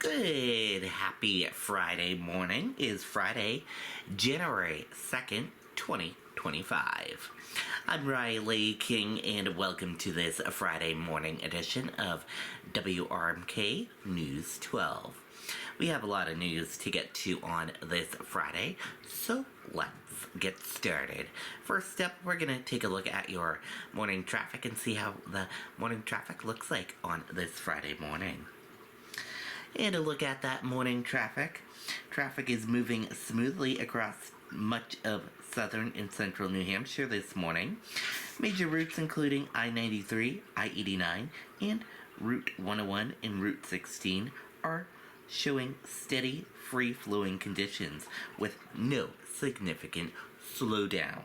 Good, happy Friday morning. Is Friday, January 2nd, 2025. I'm Riley King, and welcome to this Friday morning edition of WRMK News 12. We have a lot of news to get to on this Friday, so let's get started. First up, we're going to take a look at your morning traffic and see how the morning traffic looks like on this Friday morning. And a look at that morning traffic. Traffic is moving smoothly across much of southern and central New Hampshire this morning. Major routes including I-93, I-89, and Route 101 and Route 16 are showing steady, free-flowing conditions with no significant slowdowns.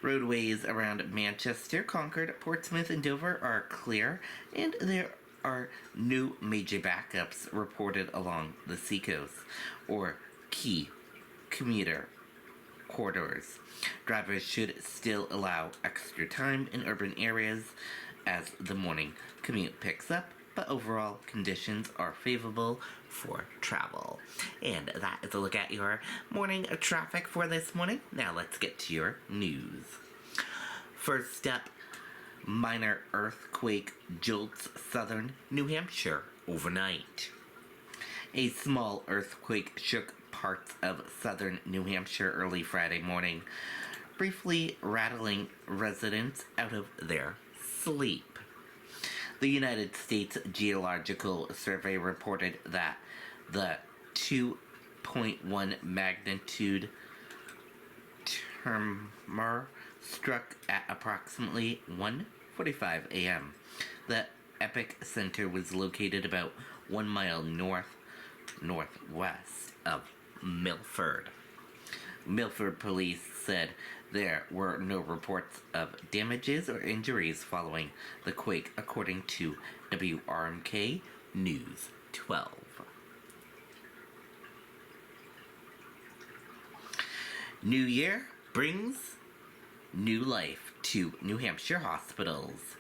Roadways around Manchester, Concord, Portsmouth, and Dover are clear, and there are no major backups reported along the seacoast or key commuter corridors. Drivers should still allow extra time in urban areas as the morning commute picks up, but overall conditions are favorable for travel. And that is a look at your morning traffic for this morning. Now let's get to your news. First up, minor earthquake jolts southern New Hampshire overnight. A small earthquake shook parts of southern New Hampshire early Friday morning, briefly rattling residents out of their sleep. The United States Geological Survey reported that the 2.1 magnitude tremor struck at approximately 1:45 a.m. The epicenter was located about 1 mile northwest of Milford. Milford police said there were no reports of damages or injuries following the quake, according to WRMK News 12. New Year brings new life to New Hampshire hospitals.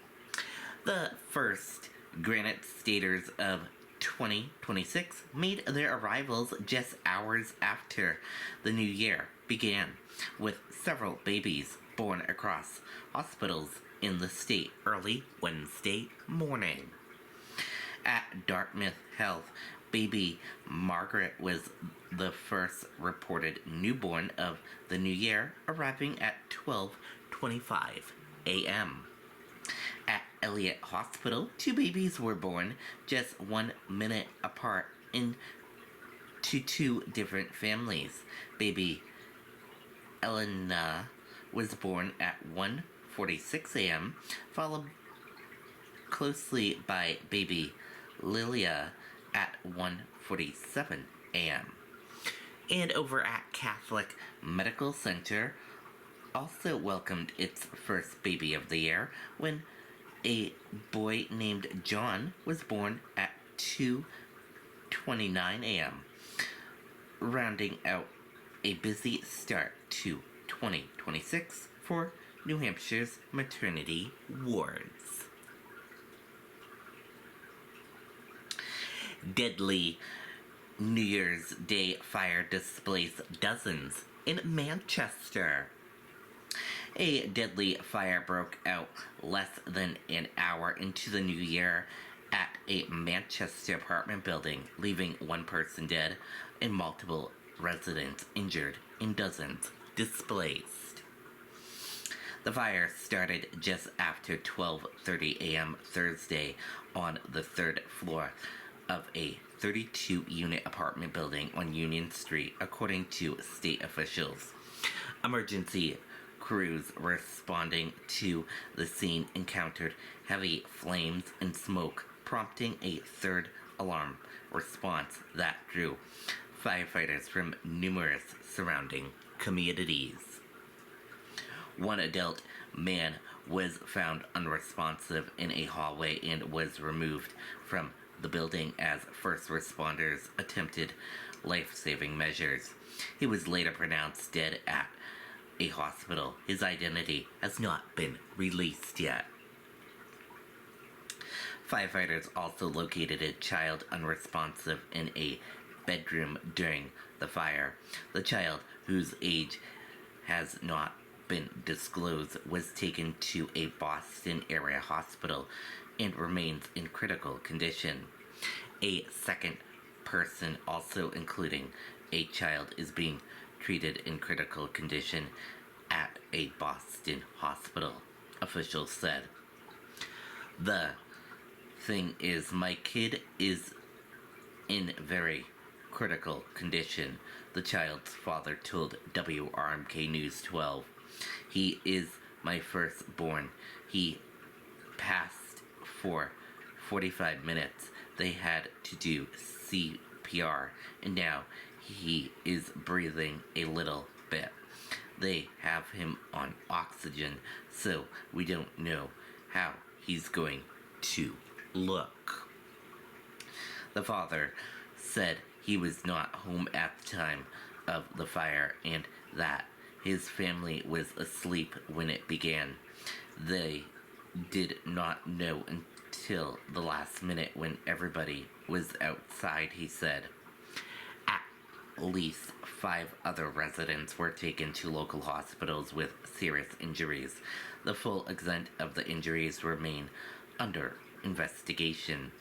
The first Granite Staters of 2026 made their arrivals just hours after the new year began, with several babies born across hospitals in the state early Wednesday morning. At Dartmouth Health, baby Margaret was the first reported newborn of the new year, arriving at 12:25 a.m. At Elliott Hospital, two babies were born just 1 minute apart into two different families. Baby Elena was born at 1:46 a.m., followed closely by baby Lilia at 1:47 a.m. And over at Catholic Medical Center, also welcomed its first baby of the year when a boy named John was born at 2:29 a.m., rounding out a busy start to 2026 for New Hampshire's maternity wards. Deadly New Year's Day fire displaced dozens in Manchester. A deadly fire broke out less than an hour into the new year at a Manchester apartment building, leaving one person dead and multiple residents injured and dozens displaced. The fire started just after 12:30 a.m. Thursday on the third floor of a 32-unit apartment building on Union Street, according to state officials. Emergency crews responding to the scene encountered heavy flames and smoke, prompting a third alarm response that drew firefighters from numerous surrounding communities. One adult man was found unresponsive in a hallway and was removed from the building as first responders attempted life-saving measures. He was later pronounced dead at a hospital. His identity has not been released yet. Firefighters also located a child unresponsive in a bedroom during the fire. The child, whose age has not been disclosed, was taken to a Boston area hospital and remains in critical condition. A second person, also including a child, is being treated in critical condition at a Boston hospital, officials said. The thing is, my kid is in very critical condition, the child's father told WRMK News 12. He is my firstborn. He passed for 45 minutes. They had to do CPR, and now he is breathing a little bit. They have him on oxygen, so we don't know how he's going to look. The father said he was not home at the time of the fire and that his family was asleep when it began. They did not know until the last minute when everybody was outside, he said. At least 5 other residents were taken to local hospitals with serious injuries. The full extent of the injuries remain under investigation.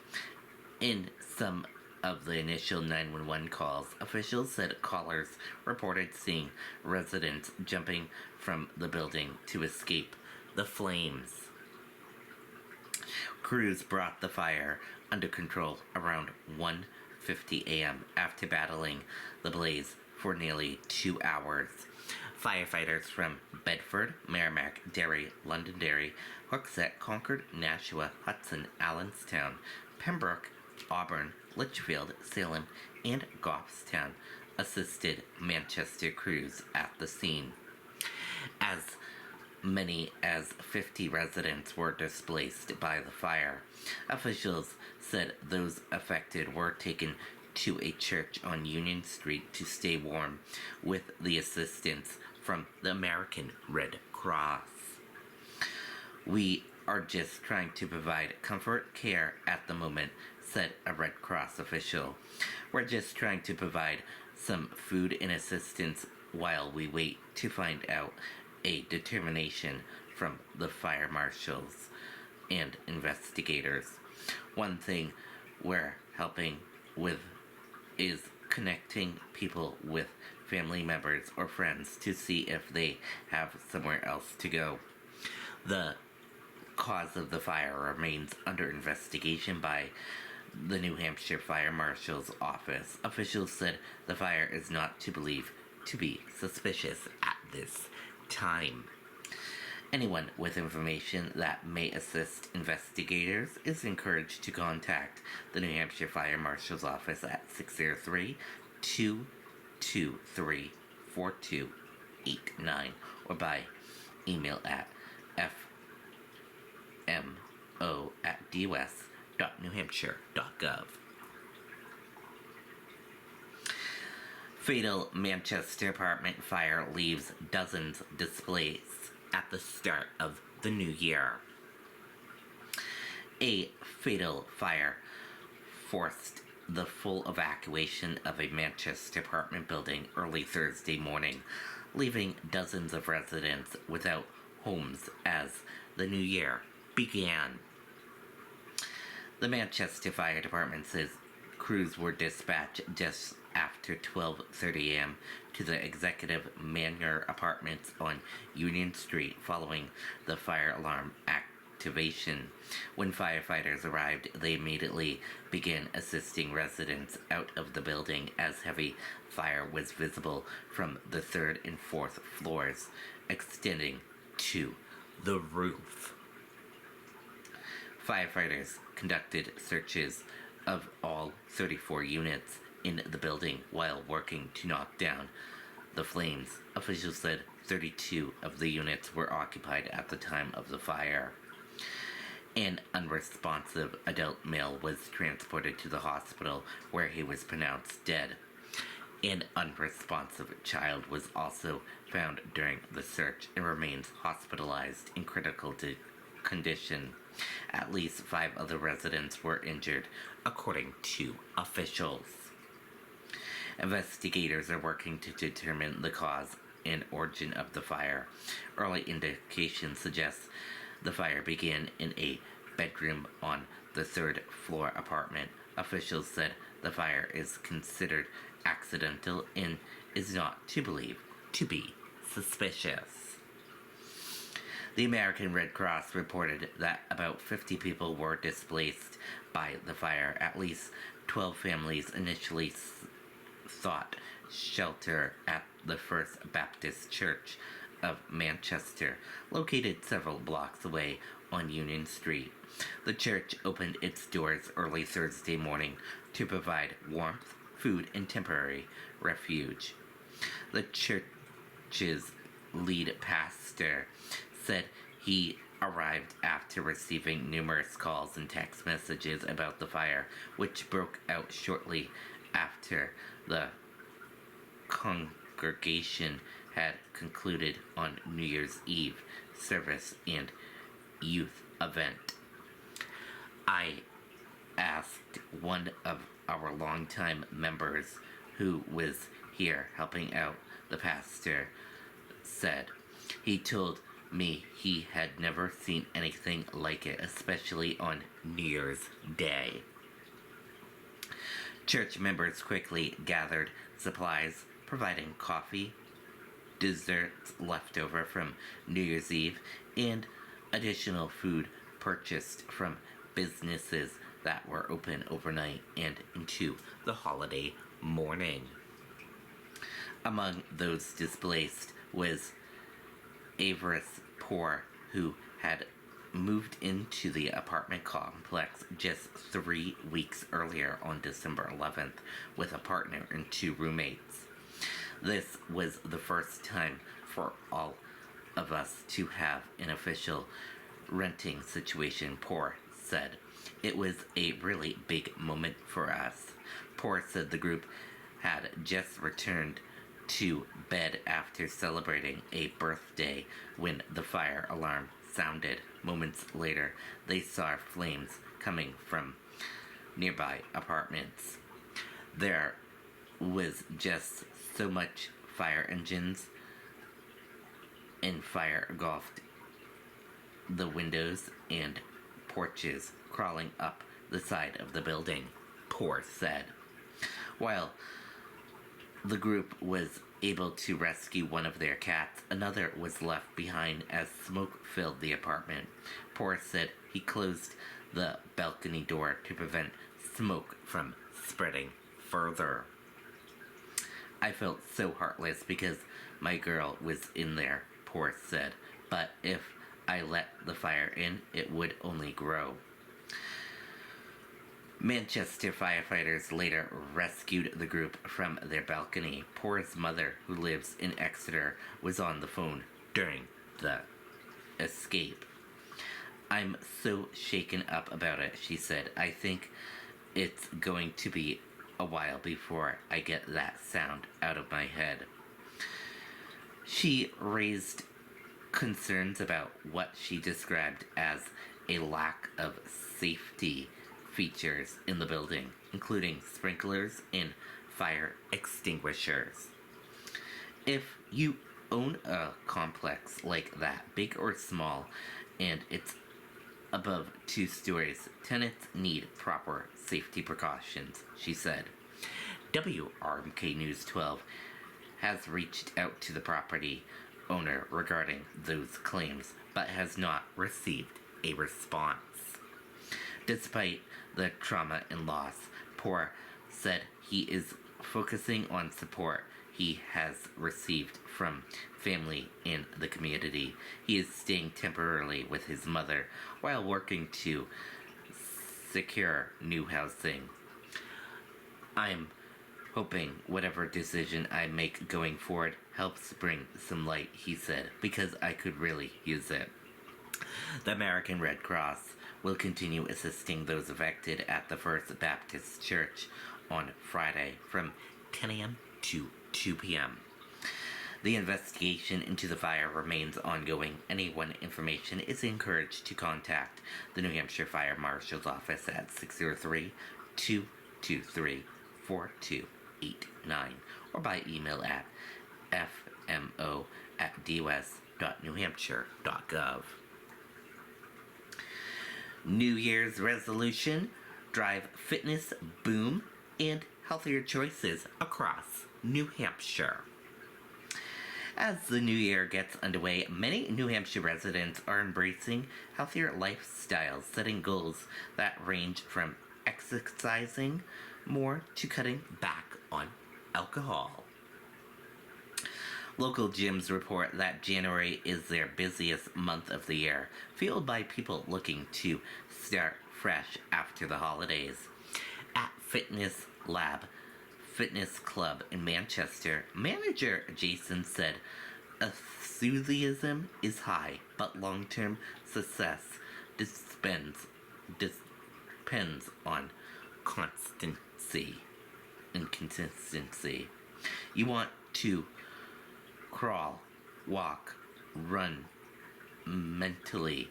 In some of the initial 911 calls, officials said callers reported seeing residents jumping from the building to escape the flames. Crews brought the fire under control around 1:50 a.m. after battling the blaze for nearly 2 hours. Firefighters from Bedford, Merrimack, Derry, Londonderry, Hooksett, Concord, Nashua, Hudson, Allenstown, Pembroke, Auburn, Litchfield, Salem, and Goffstown assisted Manchester crews at the scene. As many as 50 residents were displaced by the fire. Officials said those affected were taken to a church on Union Street to stay warm with the assistance from the American Red Cross. We are just trying to provide comfort care at the moment, said a Red Cross official. We're just trying to provide some food and assistance while we wait to find out a determination from the fire marshals and investigators. One thing we're helping with is connecting people with family members or friends to see if they have somewhere else to go. The cause of the fire remains under investigation by the New Hampshire Fire Marshal's Office. Officials said the fire is not to believe to be suspicious at this time. Anyone with information that may assist investigators is encouraged to contact the New Hampshire Fire Marshal's Office at 603-223-4289 or by email at fmo@ds.newhampshire.gov. Fatal Manchester apartment fire leaves dozens displaced at the start of the new year. A fatal fire forced the full evacuation of a Manchester apartment building early Thursday morning, leaving dozens of residents without homes as the new year began. The Manchester Fire Department says crews were dispatched just after 12:30 a.m. to the Executive Manor Apartments on Union Street following the fire alarm activation. When firefighters arrived, they immediately began assisting residents out of the building as heavy fire was visible from the 3rd and 4th floors, extending to the roof. Firefighters conducted searches of all 34 units in the building while working to knock down the flames. Officials said 32 of the units were occupied at the time of the fire. An unresponsive adult male was transported to the hospital where he was pronounced dead. An unresponsive child was also found during the search and remains hospitalized in critical condition. At least 5 other residents were injured, according to officials. Investigators are working to determine the cause and origin of the fire. Early indications suggest the fire began in a bedroom on the third-floor apartment. Officials said the fire is considered accidental and is not to believe to be suspicious. The American Red Cross reported that about 50 people were displaced by the fire. At least 12 families initially sought shelter at the First Baptist Church of Manchester, located several blocks away on Union Street. The church opened its doors early Thursday morning to provide warmth, food, and temporary refuge. The church's lead pastor said he arrived after receiving numerous calls and text messages about the fire, which broke out shortly after the congregation had concluded on New Year's Eve service and youth event. I asked one of our longtime members who was here helping out, the pastor said. He told me he had never seen anything like it, especially on New Year's Day. Church members quickly gathered supplies, providing coffee, desserts left over from New Year's Eve, and additional food purchased from businesses that were open overnight and into the holiday morning. Among those displaced was Avarice Poor, who had moved into the apartment complex just 3 weeks earlier on December 11th with a partner and 2 roommates. This was the first time for all of us to have an official renting situation, Poor said. It was a really big moment for us. Poor said the group had just returned to bed after celebrating a birthday when the fire alarm sounded. Moments later, they saw flames coming from nearby apartments. There was just so much fire engines and fire engulfed the windows and porches, crawling up the side of the building, Poor said. While the group was able to rescue one of their cats, another was left behind as smoke filled the apartment. Poor said he closed the balcony door to prevent smoke from spreading further. I felt so heartless because my girl was in there, Poor said, but if I let the fire in, it would only grow. Manchester firefighters later rescued the group from their balcony. Poor's mother, who lives in Exeter, was on the phone during the escape. I'm so shaken up about it, she said. I think it's going to be a while before I get that sound out of my head. She raised concerns about what she described as a lack of safety features in the building, including sprinklers and fire extinguishers. If you own a complex like that, big or small, and it's above 2 stories, tenants need proper safety precautions, she said. WRMK News 12 has reached out to the property owner regarding those claims, but has not received a response. Despite the trauma and loss, Poor said he is focusing on support he has received from family in the community. He is staying temporarily with his mother while working to secure new housing. I'm hoping whatever decision I make going forward helps bring some light, he said, because I could really use it. The American Red Cross will continue assisting those affected at the First Baptist Church on Friday from 10 a.m. to 2 p.m. The investigation into the fire remains ongoing. Anyone information is encouraged to contact the New Hampshire Fire Marshal's Office at 603 223 4289 or by email at fmo@dos.newhampshire.gov. New Year's resolution: drive fitness boom and healthier choices across New Hampshire. As the new year gets underway, many New Hampshire residents are embracing healthier lifestyles, setting goals that range from exercising more to cutting back on alcohol. Local gyms report that January is their busiest month of the year, fueled by people looking to start fresh after the holidays. At Fitness Lab Fitness Club in Manchester, manager Jason said, enthusiasm is high, but long-term success depends on constancy and consistency. You want to crawl, walk, run mentally,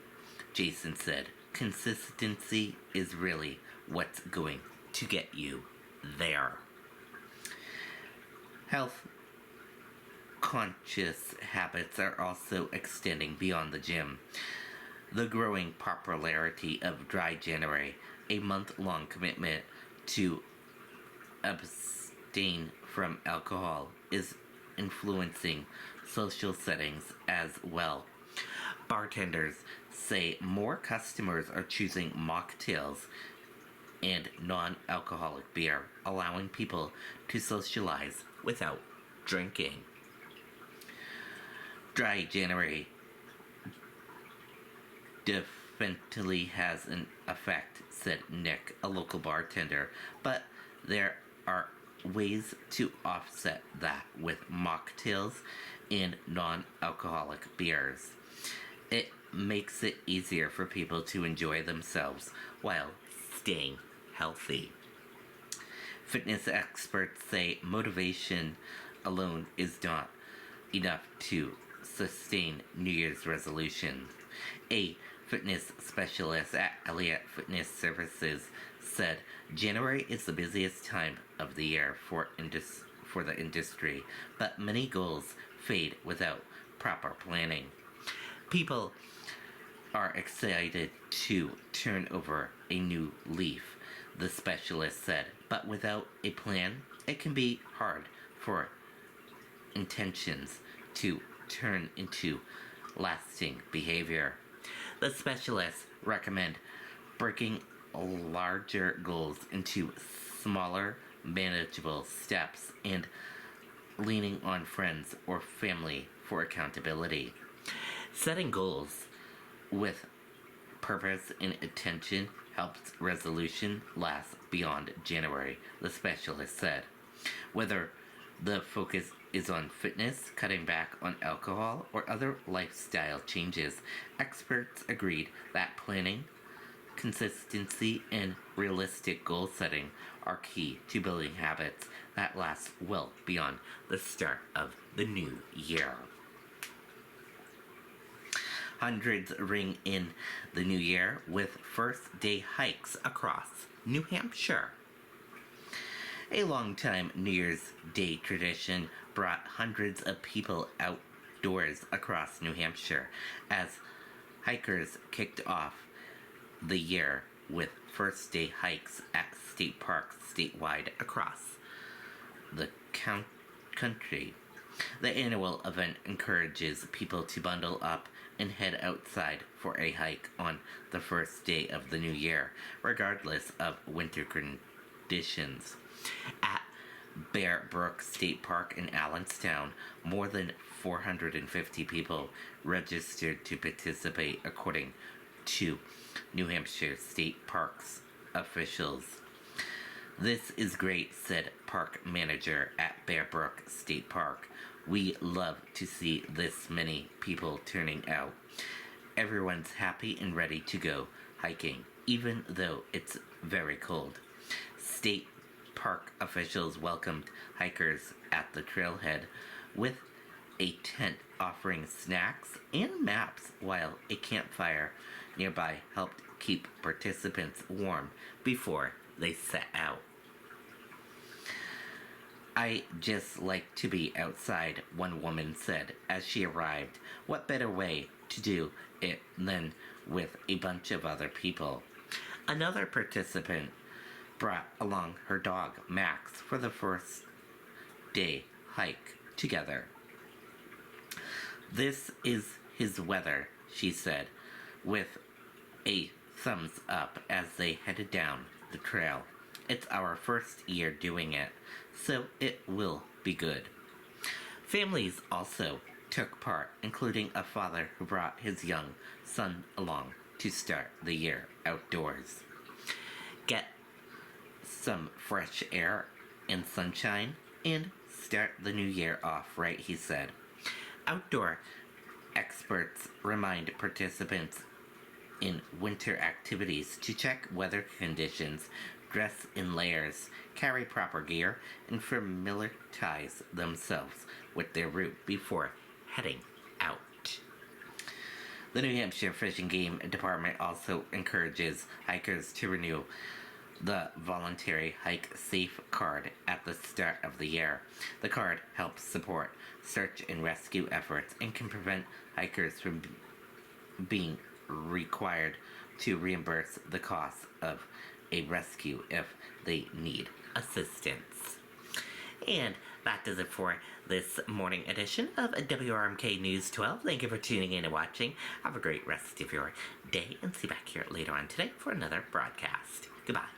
Jason said. Consistency is really what's going to get you there. Health conscious habits are also extending beyond the gym. The growing popularity of Dry January, a month-long commitment to abstain from alcohol, is influencing social settings as well. Bartenders say more customers are choosing mocktails and non-alcoholic beer, allowing people to socialize without drinking. Dry January definitely has an effect, said Nick, a local bartender, but there are ways to offset that with mocktails and non-alcoholic beers. It makes it easier for people to enjoy themselves while staying healthy. Fitness experts say motivation alone is not enough to sustain New Year's resolutions. A fitness specialist at Elliott Fitness Services said January is the busiest time of the year for the industry, but many goals fade without proper planning. People are excited to turn over a new leaf, the specialist said, but without a plan, it can be hard for intentions to turn into lasting behavior. The specialists recommend breaking larger goals into smaller, manageable steps and leaning on friends or family for accountability. Setting goals with purpose and attention helps resolution last beyond January, the specialist said. Whether the focus is on fitness, cutting back on alcohol, or other lifestyle changes, experts agreed that planning, consistency, and realistic goal setting are key to building habits that last well beyond the start of the new year. Hundreds ring in the new year with first-day hikes across New Hampshire. A long-time New Year's Day tradition brought hundreds of people outdoors across New Hampshire as hikers kicked off the year with first-day hikes at state parks statewide across the country. The annual event encourages people to bundle up and head outside for a hike on the first day of the new year, regardless of winter conditions. At Bear Brook State Park in Allenstown, more than 450 people registered to participate, according to New Hampshire State Parks officials. "This is great," said park manager at Bear Brook State Park. "We love to see this many people turning out. Everyone's happy and ready to go hiking, even though it's very cold." State park officials welcomed hikers at the trailhead with a tent offering snacks and maps, while a campfire nearby helped keep participants warm before they set out. I just like to be outside, one woman said as she arrived. What better way to do it than with a bunch of other people? Another participant brought along her dog, Max, for the first day hike together. This is his weather, she said, with a thumbs up as they headed down the trail. It's our first year doing it, so it will be good. Families also took part, including a father who brought his young son along to start the year outdoors. Get some fresh air and sunshine and start the new year off right, he said. Outdoor experts remind participants in winter activities to check weather conditions, dress in layers, carry proper gear, and familiarize themselves with their route before heading out. The New Hampshire Fish and Game Department also encourages hikers to renew the voluntary hike safe card at the start of the year. The card helps support search and rescue efforts and can prevent hikers from being required to reimburse the cost of a rescue if they need assistance. And that does it for this morning edition of WRMK News 12. Thank you for tuning in and watching. Have a great rest of your day and see you back here later on today for another broadcast. Goodbye.